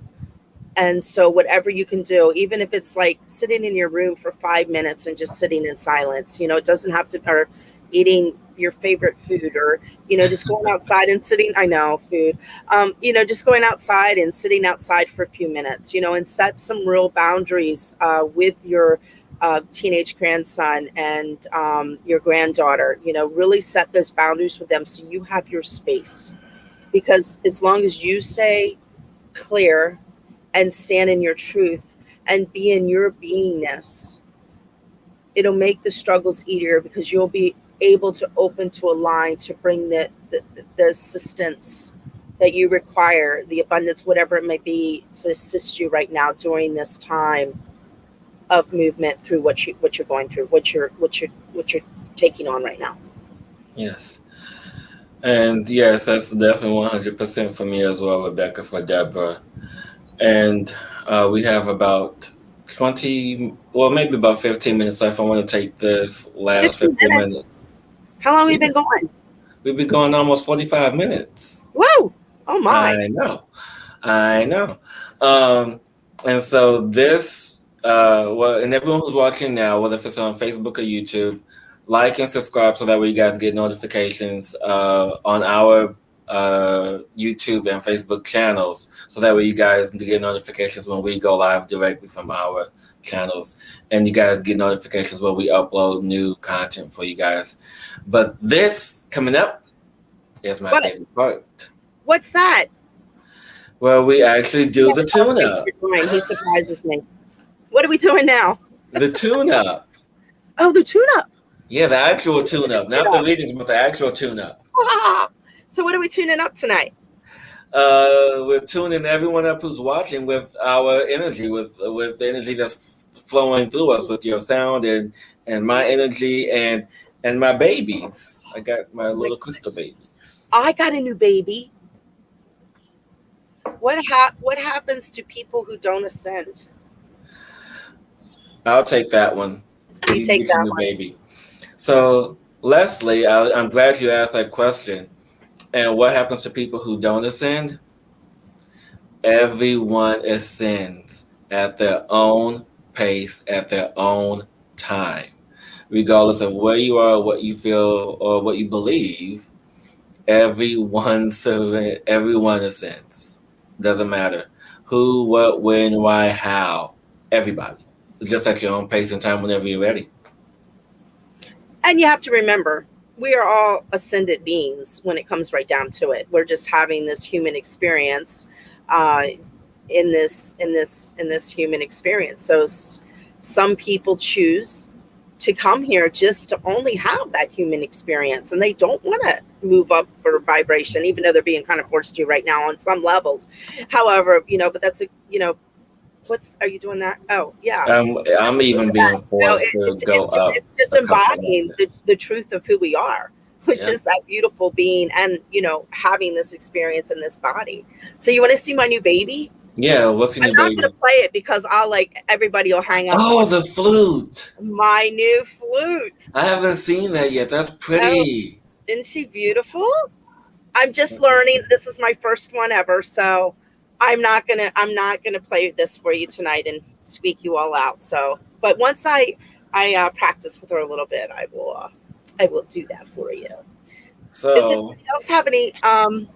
And so whatever you can do, even if it's like sitting in your room for 5 minutes and just sitting in silence, it doesn't have to, or eating your favorite food, or, just going outside and sitting, I know food, just going outside and sitting outside for a few minutes, and set some real boundaries with your teenage grandson and your granddaughter, really set those boundaries with them so you have your space. Because as long as you stay clear and stand in your truth and be in your beingness, it'll make the struggles easier, because you'll be able to open to a line to bring the assistance that you require, the abundance, whatever it may be, to assist you right now during this time of movement through what you're going through, what you're taking on right now. Yes. And yes, that's definitely 100% for me as well, Rebecca, for Deborah. And we have about 20, well, maybe about 15 minutes left. I want to take this last 15 15 minutes. minutes. How long have we Yeah, been going? we've been going almost 45 minutes. Whoa! Oh my! I know. I know. Um, and so this, well, and everyone who's watching now, whether if it's on Facebook or YouTube, like and subscribe so that way you guys get notifications on our YouTube and Facebook channels. So that way you guys get notifications when we go live directly from our channels, and you guys get notifications when we upload new content for you guys. But this coming up is my What? favorite part. What's that? Well, we actually He do the never tells me tune-up. what you're doing. He surprises me. What are we doing now? The tune-up. Oh, the tune-up. Yeah, the actual Tune tune-up. it Not the up. readings, but the actual tune-up. Ah. So what are we tuning up tonight? We're tuning everyone up who's watching with our energy, with the energy that's flowing through us, with your sound and my energy and my babies. I got my Oh my little crystal gosh. babies. I got a new baby. What happens to people who don't ascend? I'll take that one. You You take get your that new one. baby. So, Leslie, I'm glad you asked that question. And what happens to people who don't ascend? Everyone ascends at their own pace, at their own time. Regardless of where you are, what you feel, or what you believe, everyone ascends. Doesn't matter who, what, when, why, how. Everybody. Just at your own pace and time whenever you're ready. And you have to remember, we are all ascended beings when it comes right down to it. We're just having this human experience, uh, in this human experience. So some people choose to come here just to only have that human experience, and they don't want to move up for vibration, even though they're being kind of forced to right now on some levels. However, but that's a what's are you doing that? Oh yeah. I'm even being No, forced to go up it's just a couple of embodying levels. the truth of who we are, which Yeah. is that beautiful being, and having this experience in this body. So you want to see my new baby? Yeah. What's your I'm new not going baby? to play it because I'll everybody will hang up on Oh, the flute. my new flute. I haven't seen that yet. That's Oh, pretty. isn't she beautiful? I'm just learning. This is my first one ever, so I'm not gonna play this for you tonight and squeak you all out. So, but once I practice with her a little bit, I will do that for you. Does So, anybody else have any no,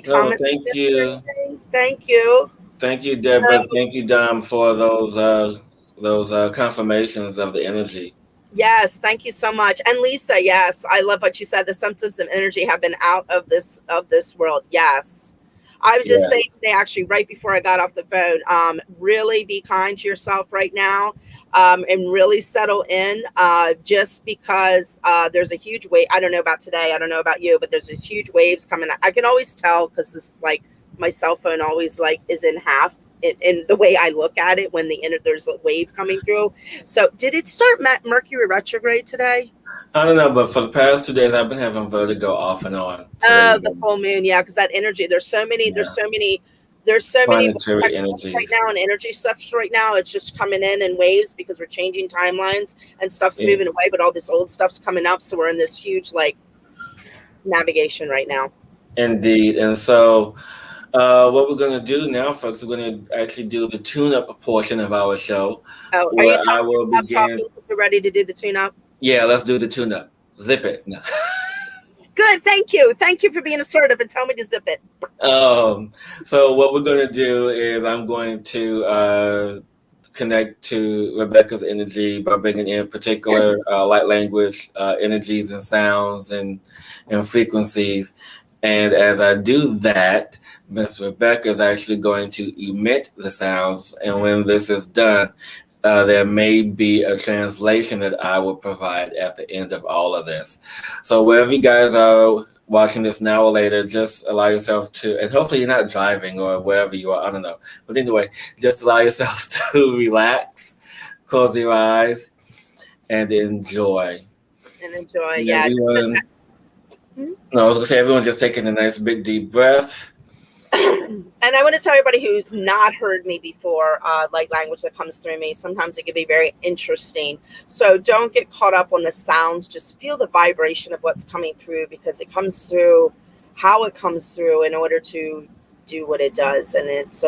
comments thank or you. anything? Thank you. Thank you, Deborah. Thank you, Dom, for those confirmations of the energy. Yes, thank you so much. And Lisa, yes, I love what you said. The symptoms of energy have been out of this world. Yes. I was just Yeah. saying today, actually, right before I got off the phone, really be kind to yourself right now, and really settle in, just because there's a huge wave. I don't know about today. I don't know about you, but there's these huge waves coming. I can always tell because this is my cell phone always is in half in the way I look at it when there's a wave coming through. So did it start Mercury retrograde today? I don't know, but for the past 2 days, I've been having vertigo off and on. So there you The go. full moon, yeah, because that energy. Yeah. There's so many Planetary technicals right energies. now and energy stuffs right now. It's just coming in waves because we're changing timelines and stuff's Yeah, moving away, but all this old stuff's coming up. So we're in this huge navigation right now. indeed. And so, what we're going to do now, folks, we're going to actually do the tune up portion of our show Oh, are you where I telling me to will stop begin. talking? We're ready to do the tune up. Yeah, let's do the tune up. Zip it. No. Good, thank you. Thank you for being assertive and tell me to zip it. So what we're going to do is I'm going to connect to Rebecca's energy by bringing in particular light language energies and sounds and frequencies. And as I do that, Miss Rebecca is actually going to emit the sounds. And when this is done, there may be a translation that I will provide at the end of all of this. So wherever you guys are watching this now or later, just allow yourself to, and hopefully you're not driving or wherever you are, I don't know. But anyway, just allow yourselves to relax, close your eyes, and enjoy. And enjoy. And Yeah. everyone, no, I was gonna say everyone just taking a nice big deep breath. And I want to tell everybody who's not heard me before, language that comes through me, sometimes it can be very interesting. So don't get caught up on the sounds. Just feel the vibration of what's coming through, because it comes through how it comes through in order to do what it does. And it's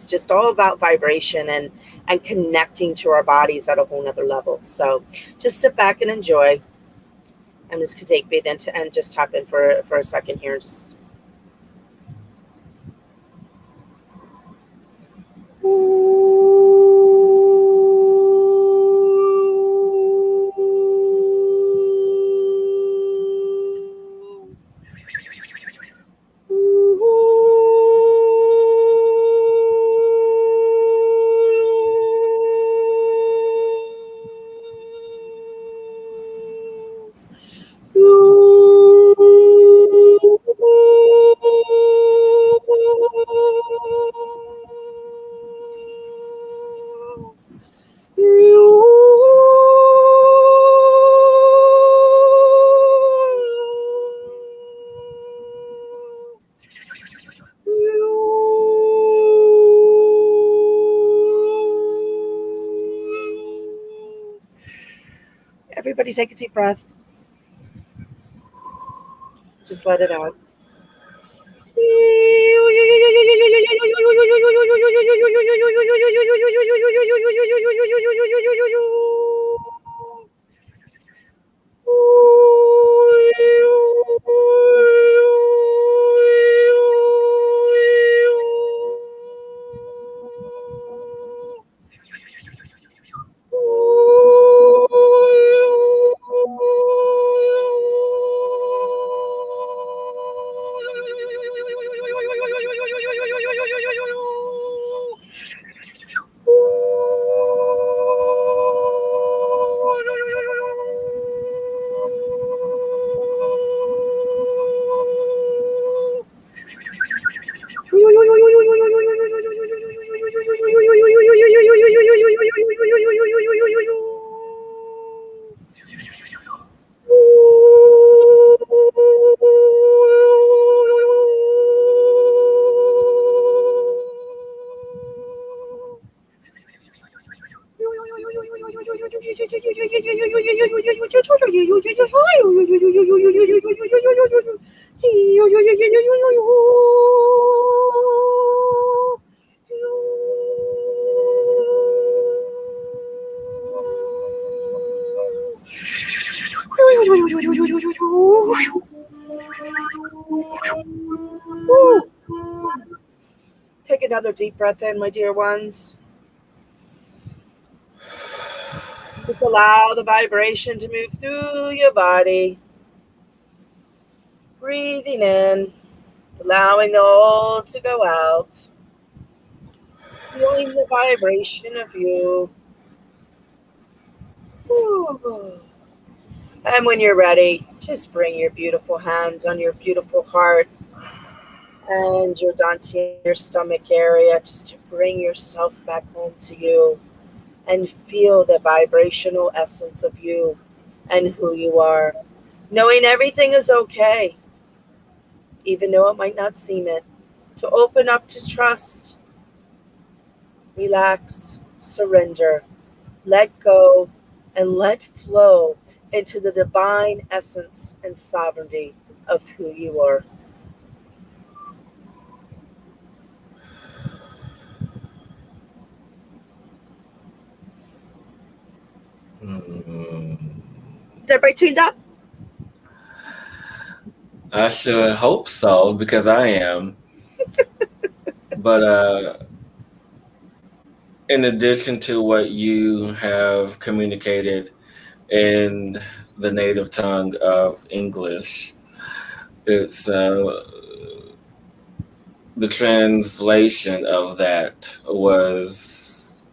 just all about vibration and connecting to our bodies at a whole nother level. So just sit back and enjoy. I'm just gonna take breathe into and just tap in for a second here. Just everybody take a deep breath. Just let it out. Take another deep breath in, my dear ones. Just allow the vibration to move through your body. Breathing in, allowing the old to go out. Feeling the vibration of you. And when you're ready, just bring your beautiful hands on your beautiful heart and your dantian, your stomach area, just to bring yourself back home to you and feel the vibrational essence of you and who you are. Knowing everything is okay, even though it might not seem it. To open up to trust, relax, surrender, let go, and let flow into the divine essence and sovereignty of who you are. Mm, Is everybody tuned up? I should hope so because I am. But in addition to what you have communicated in the native tongue of English, it's the translation of that was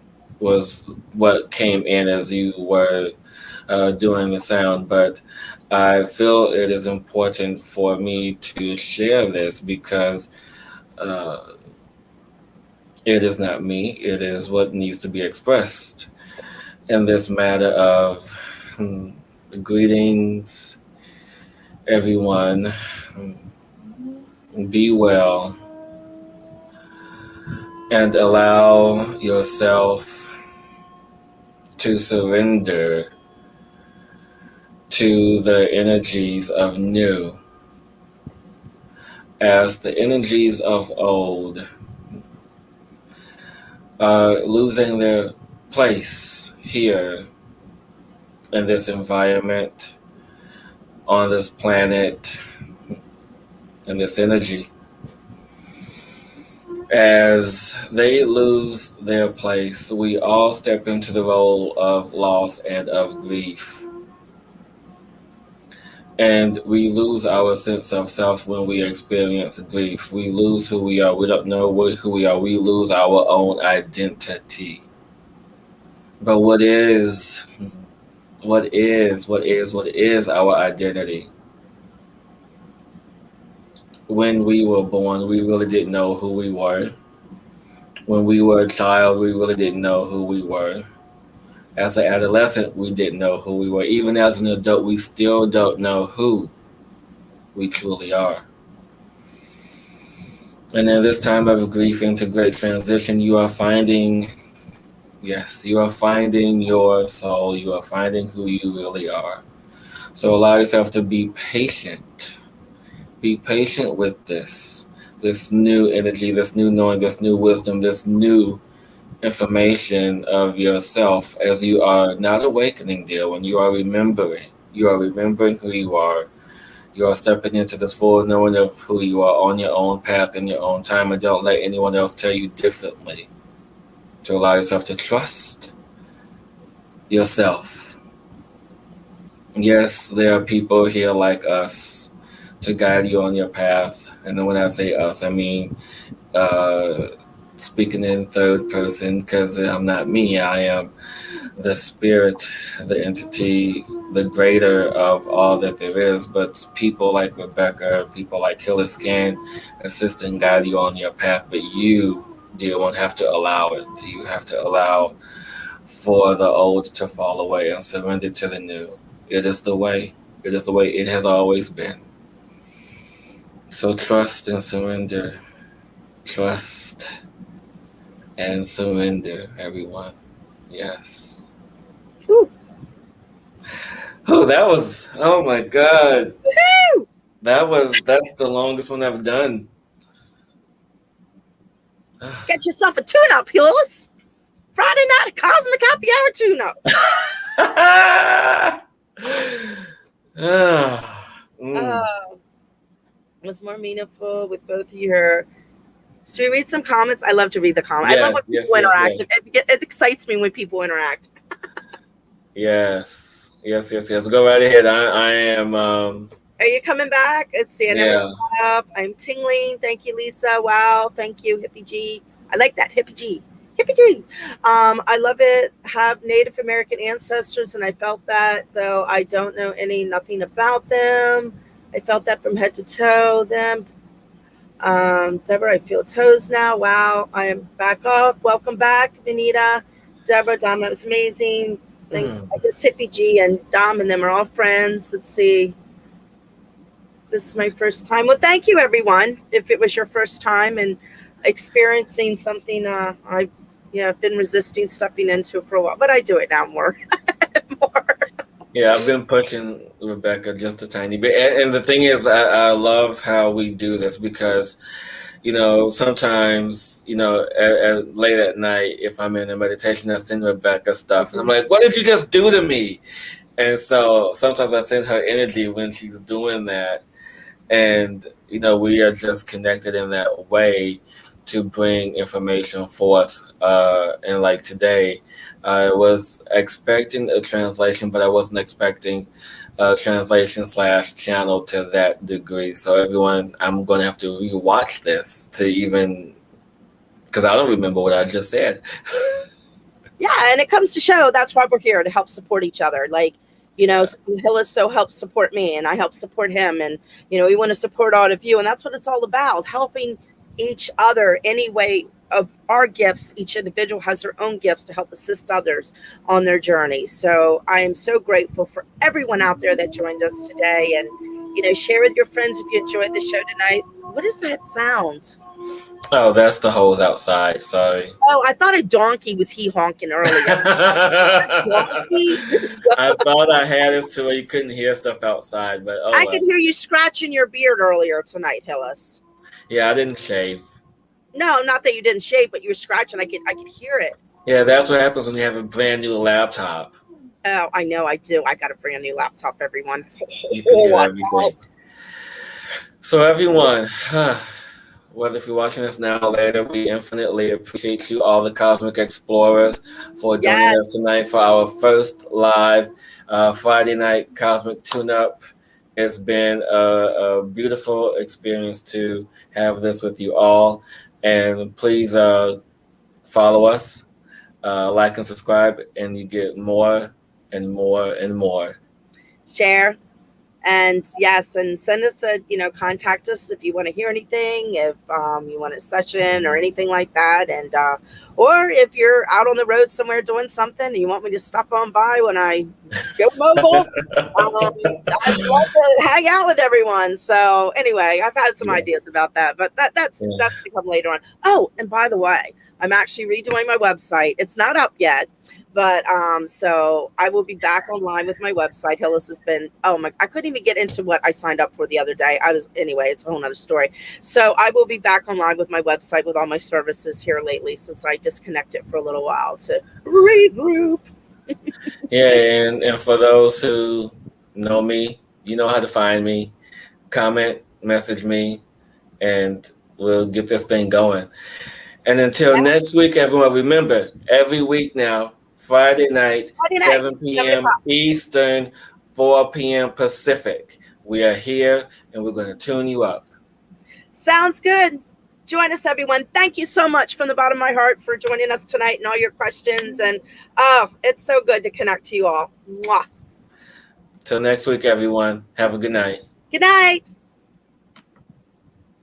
what came in as you were doing the sound, but I feel it is important for me to share this because uh, it is not me, it is what needs to be expressed in this matter of hmm, greetings, everyone. Be well and allow yourself to surrender to the energies of new as the energies of old are losing their place here in this environment, on this planet, in this energy. As they lose their place, we all step into the role of loss and of grief. And we lose our sense of self when we experience grief. We lose who we are. We don't know who we are. We lose our own identity. But what is our identity? When we were born, we really didn't know who we were. When we were a child, we really didn't know who we were. As an adolescent, we didn't know who we were. Even as an adult, we still don't know who we truly are. And in this time of grief into great transition, you are finding, yes, you are finding your soul. You are finding who you really are. So allow yourself to be patient. Be patient with this new energy, this new knowing, this new wisdom, this new information of yourself as you are not awakening, dear, when you are remembering. You are remembering who you are. You are stepping into this full knowing of who you are on your own path in your own time, and don't let anyone else tell you differently. To allow yourself to trust yourself. Yes, there are people here like us to guide you on your path. And when I say us, I mean uh, speaking in third person because I'm not me. I am the spirit, the entity, the greater of all that there is. But people like Rebecca, people like Hillis can assist and guide you on your path. But you, dear one, have to allow it. You have to allow for the old to fall away and surrender to the new. It is the way. It is the way it has always been. So trust and surrender. Trust and surrender, everyone. Yes. Ooh, Oh, oh my God. Woo! That's the longest one I've done. Get yourself a tune-up, Hills. Friday night, a Cosmic Happy Hour tune-up. Mm. It was more meaningful with both of you. So we read some comments. I love to read the comments. I love when Yes, yes, people yes, interact. yes. It excites me when people interact. Yes, yes, yes, yes. Go right ahead. I am. Are you coming back? Let's see. I never Yeah. stop. I'm tingling. Thank you, Lisa. Wow. Thank you, Hippie G. I like that, Hippie G. Hippie G. I love it. Have Native American ancestors, and I felt that, though I don't know nothing about them. I felt that from head to toe. Them. Deborah, I feel toes now. Wow. I am back off. Welcome back, Anita. Deborah, Dom, that was amazing. Thanks. Mm. I guess Hippie G and Dom and them are all friends. Let's see. This is my first time. Well, thank you, everyone. If it was your first time and experiencing something I've been resisting stepping into for a while, but I do it now more. more. Yeah, I've been pushing Rebecca just a tiny bit, and the thing is, I love how we do this because sometimes, late at night, if I'm in a meditation, I send Rebecca stuff, and I'm like, "What did you just do to me?" And so sometimes I send her energy when she's doing that, and we are just connected in that way to bring information forth. And like today, I was expecting a translation, but I wasn't expecting a translation / channel to that degree. So everyone, I'm going to have to rewatch this to even, because I don't remember what I just said. Yeah, and it comes to show that's why we're here, to help support each other. Like, Hillis so helps support me and I help support him. And, we want to support all of you. And that's what it's all about, helping each other any way of our gifts. Each individual has their own gifts to help assist others on their journey. So I am so grateful for everyone out there that joined us today. And, share with your friends if you enjoyed the show tonight. What is that sound? Oh, that's the hose outside. Sorry. Oh, I thought a donkey was honking earlier. Donkey? I thought I had it to where you couldn't hear stuff outside, but oh I well. could hear you scratching your beard earlier tonight, Hillis. Yeah, I didn't shave. No, not that you didn't shave, but you were scratching. I could hear it. Yeah, that's what happens when you have a brand new laptop. Oh, I know I do. I got a brand new laptop, everyone. You can hear Watch out. everything. So everyone, whether if you're watching us now or later, we infinitely appreciate you, all the Cosmic Explorers, for joining us Yes. tonight for our first live Friday night Cosmic Tune-Up. It's been a beautiful experience to have this with you all. And please follow us, like and subscribe, and you get more and more and more. Share. And yes, and send us contact us if you want to hear anything, if you want a session or anything like that. And or if you're out on the road somewhere doing something and you want me to stop on by when I go mobile, I'd love to hang out with everyone. So anyway, I've had some ideas about that, but that's to come later on. Oh, and by the way, I'm actually redoing my website. It's not up yet. But so I will be back online with my website. Hillis has been, I couldn't even get into what I signed up for the other day. It's a whole nother story. So I will be back online with my website with all my services here lately, since I disconnected for a little while to regroup. Yeah, and for those who know me, you know how to find me. Comment, message me, and we'll get this thing going. And until next week, everyone, remember, every week now, Friday night, Friday night, 7 7 p.m. o'clock. Eastern, 4 p.m. Pacific. We are here, and we're going to tune you up. Sounds good. Join us, everyone. Thank you so much from the bottom of my heart for joining us tonight and all your questions. And it's so good to connect to you all. Mwah. Till next week, everyone. Have a good night. Good night.